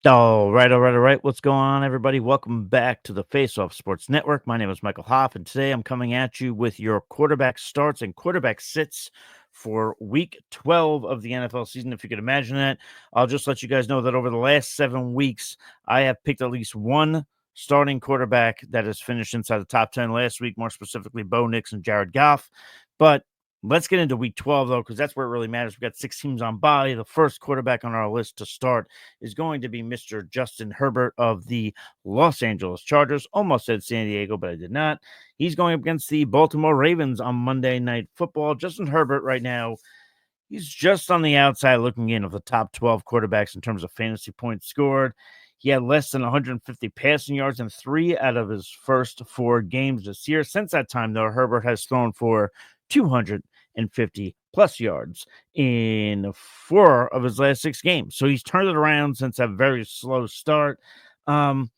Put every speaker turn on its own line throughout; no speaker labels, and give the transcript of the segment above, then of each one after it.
All right. What's going on, everybody? Welcome back to the Face Off Sports Network. My name is Michael Hoff, and today I'm coming at you with your quarterback starts and quarterback sits for Week 12 of the NFL season. If you could imagine that, I'll just let you guys know that over the last 7 weeks, I have picked at least one starting quarterback that has finished inside the top 10 last week, more specifically Bo Nix and Jared Goff. But let's get into Week 12, though, because that's where it really matters. We've got 6 teams on bye. The first quarterback on our list to start is going to be Mr. Justin Herbert of the Los Angeles Chargers. Almost said San Diego, but I did not. He's going up against the Baltimore Ravens on Monday Night Football. Justin Herbert right now, he's just on the outside looking in of the top 12 quarterbacks in terms of fantasy points scored. He had less than 150 passing yards in 3 out of his first 4 games this year. Since that time, though, Herbert has thrown for 250 plus yards in 4 of his last 6 games. So he's turned it around since a very slow start. Um,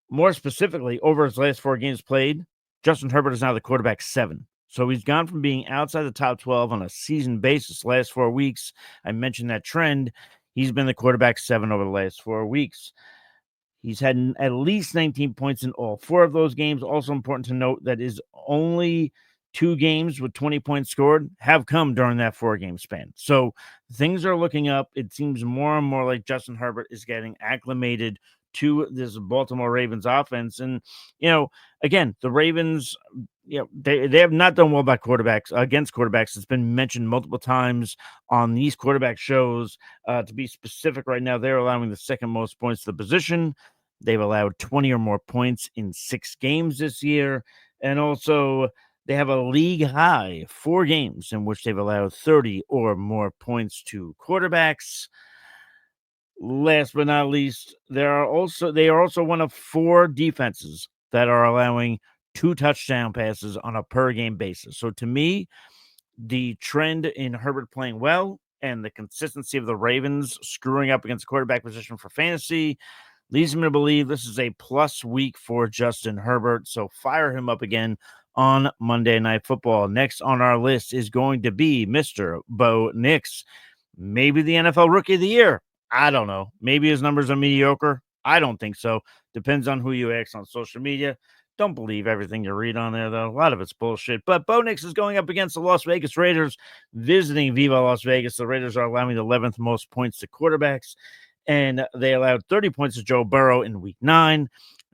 more specifically, over his last 4 games played, Justin Herbert is now the quarterback 7. So he's gone from being outside the top 12 on a season basis last 4 weeks. I mentioned that trend. He's been the quarterback 7 over the last 4 weeks. He's had at least 19 points in all 4 of those games. Also important to note that is only 2 games with 20 points scored have come during that 4-game span. So things are looking up. It seems more and more like Justin Herbert is getting acclimated to this Baltimore Ravens offense. And, again, the Ravens, they have not done well by quarterbacks against quarterbacks. It's been mentioned multiple times on these quarterback shows. To be specific, right now, they're allowing the second most points to the position. They've allowed 20 or more points in 6 games this year. And also, they have a league high 4 games in which they've allowed 30 or more points to quarterbacks. Last but not least, they are also one of 4 defenses that are allowing 2 touchdown passes on a per game basis. So to me, the trend in Herbert playing well and the consistency of the Ravens screwing up against the quarterback position for fantasy leads me to believe this is a plus week for Justin Herbert. So fire him up again on Monday Night Football. Next on our list is going to be Mr. Bo Nix, maybe the NFL Rookie of the Year. I don't know. Maybe his numbers are mediocre. I don't think so. Depends on who you ask on social media. Don't believe everything you read on there, though. A lot of it's bullshit. But Bo Nix is going up against the Las Vegas Raiders, visiting Viva Las Vegas. The Raiders are allowing the 11th most points to quarterbacks, and they allowed 30 points to Joe Burrow in Week 9.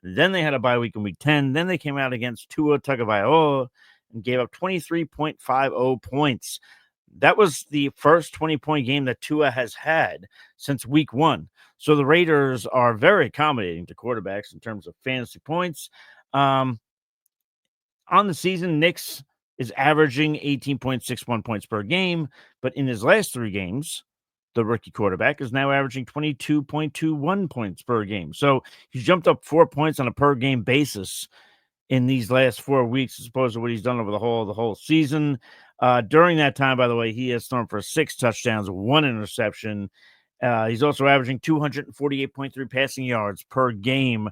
Then they had a bye week in Week 10. Then they came out against Tua Tagovailoa and gave up 23.50 points. That was the first 20-point game that Tua has had since Week 1. So the Raiders are very accommodating to quarterbacks in terms of fantasy points. On the season, Nix is averaging 18.61 points per game, but in his last 3 games, the rookie quarterback is now averaging 22.21 points per game. So he's jumped up 4 points on a per game basis in these last 4 weeks as opposed to what he's done over the whole season. During that time, by the way, he has thrown for 6 touchdowns, 1 interception. He's also averaging 248.3 passing yards per game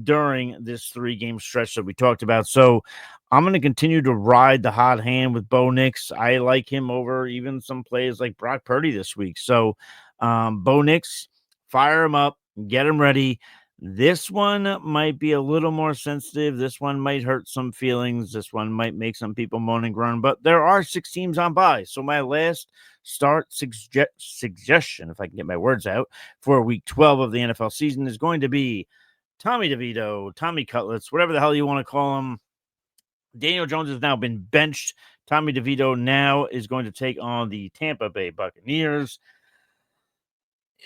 during this 3-game stretch that we talked about. So I'm going to continue to ride the hot hand with Bo Nix. I like him over even some plays like Brock Purdy this week. So Bo Nix, fire him up, get him ready. This one might be a little more sensitive. This one might hurt some feelings. This one might make some people moan and groan, but there are 6 teams on bye. So my last start suggestion, if I can get my words out, for week 12 of the NFL season is going to be Tommy DeVito, Tommy Cutlets, whatever the hell you want to call him. Daniel Jones has now been benched. Tommy DeVito now is going to take on the Tampa Bay Buccaneers.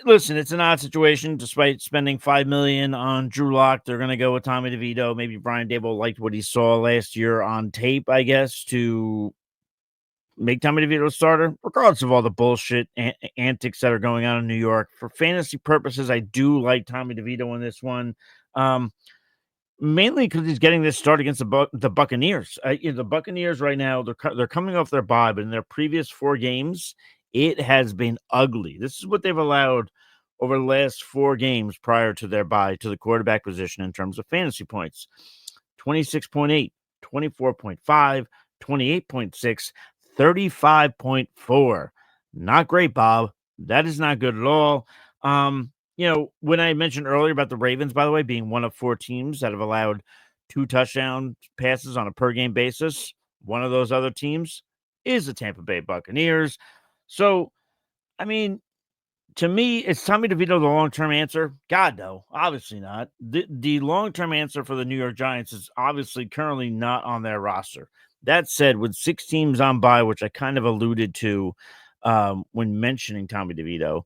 Listen, it's an odd situation. Despite spending $5 million on Drew Lock, they're going to go with Tommy DeVito. Maybe Brian Daboll liked what he saw last year on tape, I guess, to make Tommy DeVito a starter, regardless of all the bullshit antics that are going on in New York. For fantasy purposes, I do like Tommy DeVito in this one. Mainly because he's getting this start against the Buccaneers. The Buccaneers right now, they're coming off their bye, but in their previous 4 games, it has been ugly. This is what they've allowed over the last 4 games prior to their bye to the quarterback position in terms of fantasy points. 26.8, 24.5, 28.6, 35.4. Not great, Bob. That is not good at all. when I mentioned earlier about the Ravens, by the way, being one of 4 teams that have allowed 2 touchdown passes on a per game basis, one of those other teams is the Tampa Bay Buccaneers. So, I mean, to me, is Tommy DeVito the long-term answer? God, no, obviously not. The long-term answer for the New York Giants is obviously currently not on their roster. That said, with 6 teams on bye, which I kind of alluded to when mentioning Tommy DeVito,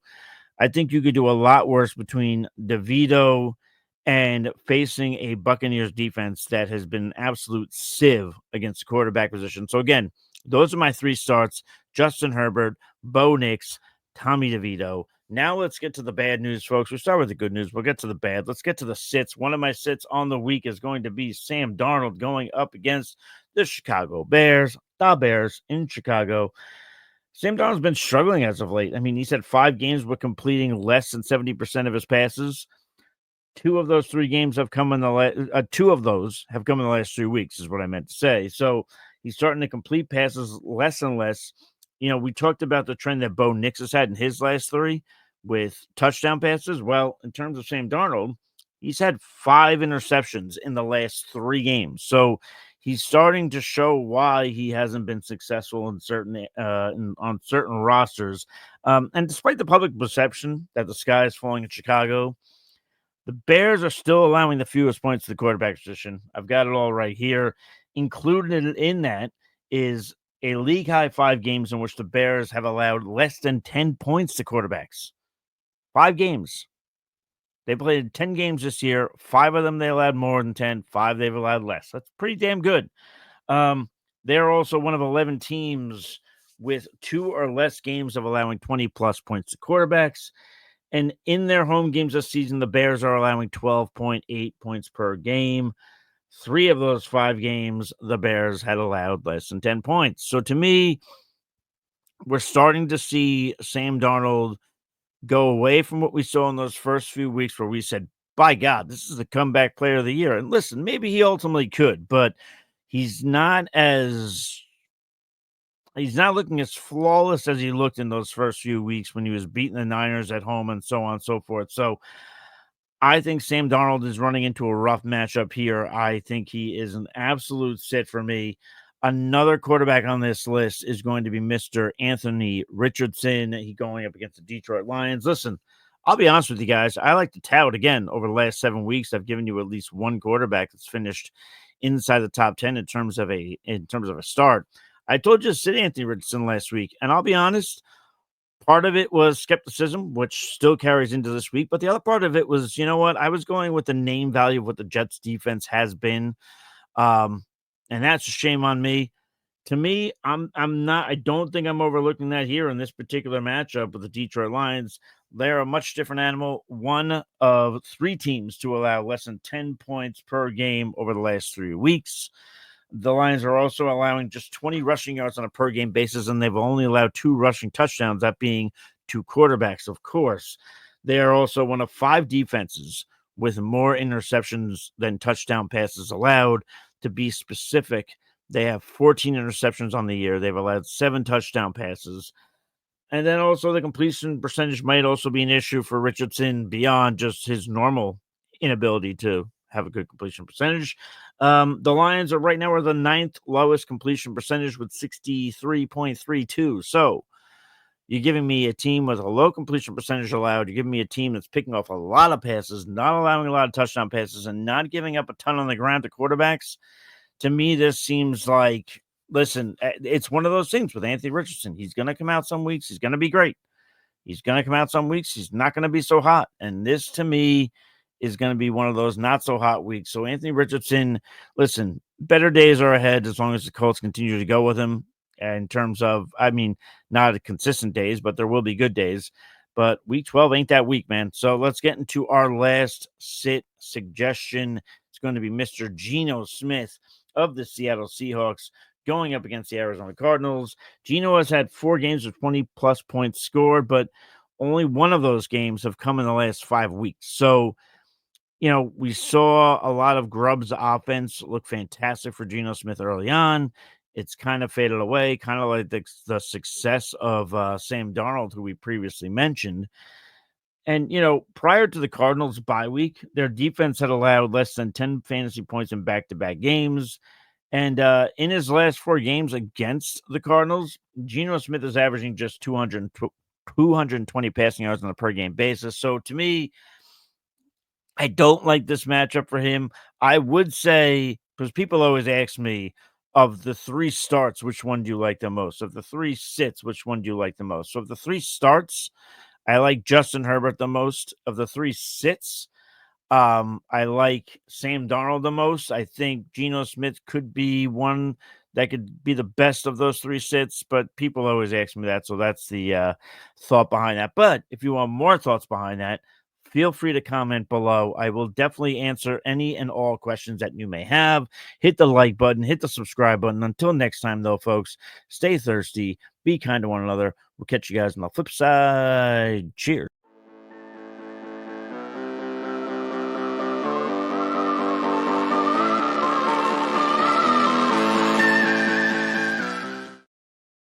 I think you could do a lot worse between DeVito and facing a Buccaneers defense that has been an absolute sieve against the quarterback position. So again, those are my 3 starts: Justin Herbert, Bo Nix, Tommy DeVito. Now let's get to the bad news, folks. We start with the good news. We'll get to the bad. Let's get to the sits. One of my sits on the week is going to be Sam Darnold going up against the Chicago Bears. The Bears in Chicago. Sam Darnold's been struggling as of late. I mean, he's had 5 games with completing less than 70% of his passes. 2 of those 3 games have come in the 2 of those have come in the last 3 weeks, is what I meant to say. So he's starting to complete passes less and less. We talked about the trend that Bo Nix has had in his last 3 with touchdown passes. Well, in terms of Sam Darnold, he's had 5 interceptions in the last 3 games. So he's starting to show why he hasn't been successful in certain on certain rosters. And despite the public perception that the sky is falling in Chicago, the Bears are still allowing the fewest points to the quarterback position. I've got it all right here. Included in that is a league high 5 games in which the Bears have allowed less than 10 points to quarterbacks. 5 games. They played 10 games this year. 5 of them they allowed more than 10. 5 they've allowed less. That's pretty damn good. They're also one of 11 teams with 2 or less games of allowing 20 plus points to quarterbacks. And in their home games this season, the Bears are allowing 12.8 points per game. 3 of those 5 games, the Bears had allowed less than 10 points. So to me, we're starting to see Sam Darnold go away from what we saw in those first few weeks where we said, by God, this is the comeback player of the year. And listen, maybe he ultimately could, but he's not looking as flawless as he looked in those first few weeks when he was beating the Niners at home and so on and so forth. So I think Sam Darnold is running into a rough matchup here. I think he is an absolute sit for me. Another quarterback on this list is going to be Mr. Anthony Richardson. He's going up against the Detroit Lions. Listen, I'll be honest with you guys. I like to tout again over the last 7 weeks. I've given you at least one quarterback that's finished inside the top 10 in terms of a start. I told you to sit Anthony Richardson last week, and I'll be honest, part of it was skepticism, which still carries into this week, but the other part of it was, you know what? I was going with the name value of what the Jets defense has been. And that's a shame on me. To me, I don't think I'm overlooking that here in this particular matchup with the Detroit Lions. They're a much different animal. One of 3 teams to allow less than 10 points per game over the last 3 weeks. The Lions are also allowing just 20 rushing yards on a per game basis, and they've only allowed 2 rushing touchdowns, that being 2 quarterbacks, of course. They are also one of 5 defenses with more interceptions than touchdown passes allowed. To be specific, they have 14 interceptions on the year. They've allowed 7 touchdown passes. And then also the completion percentage might also be an issue for Richardson beyond just his normal inability to have a good completion percentage. The Lions are right now are the 9th lowest completion percentage with 63.32. So you're giving me a team with a low completion percentage allowed. You're giving me a team that's picking off a lot of passes, not allowing a lot of touchdown passes, and not giving up a ton on the ground to quarterbacks. To me, this seems like, listen, it's one of those things with Anthony Richardson. He's going to come out some weeks. He's going to be great. He's going to come out some weeks. He's not going to be so hot. And this, to me, is going to be one of those not so hot weeks. So Anthony Richardson, listen, better days are ahead as long as the Colts continue to go with him in terms of, not consistent days, but there will be good days. But week 12 ain't that week, man. So let's get into our last sit suggestion. It's going to be Mr. Geno Smith of the Seattle Seahawks going up against the Arizona Cardinals. Geno has had 4 games with 20 plus points scored, but only one of those games have come in the last 5 weeks. So, we saw a lot of Grubb's offense look fantastic for Geno Smith early on. It's kind of faded away, kind of like the success of Sam Darnold, who we previously mentioned. And, prior to the Cardinals' bye week, their defense had allowed less than 10 fantasy points in back-to-back games. And in his last 4 games against the Cardinals, Geno Smith is averaging just 220 passing yards on a per-game basis. So to me, I don't like this matchup for him. I would say, because people always ask me, of the 3 starts, which one do you like the most? Of the 3 sits, which one do you like the most? So of the 3 starts, I like Justin Herbert the most. Of the 3 sits, I like Sam Darnold the most. I think Geno Smith could be one that could be the best of those 3 sits, but people always ask me that, so that's the thought behind that. But if you want more thoughts behind that, feel free to comment below. I will definitely answer any and all questions that you may have. Hit the like button, hit the subscribe button. Until next time, though, folks, stay thirsty, be kind to one another. We'll catch you guys on the flip side. Cheers.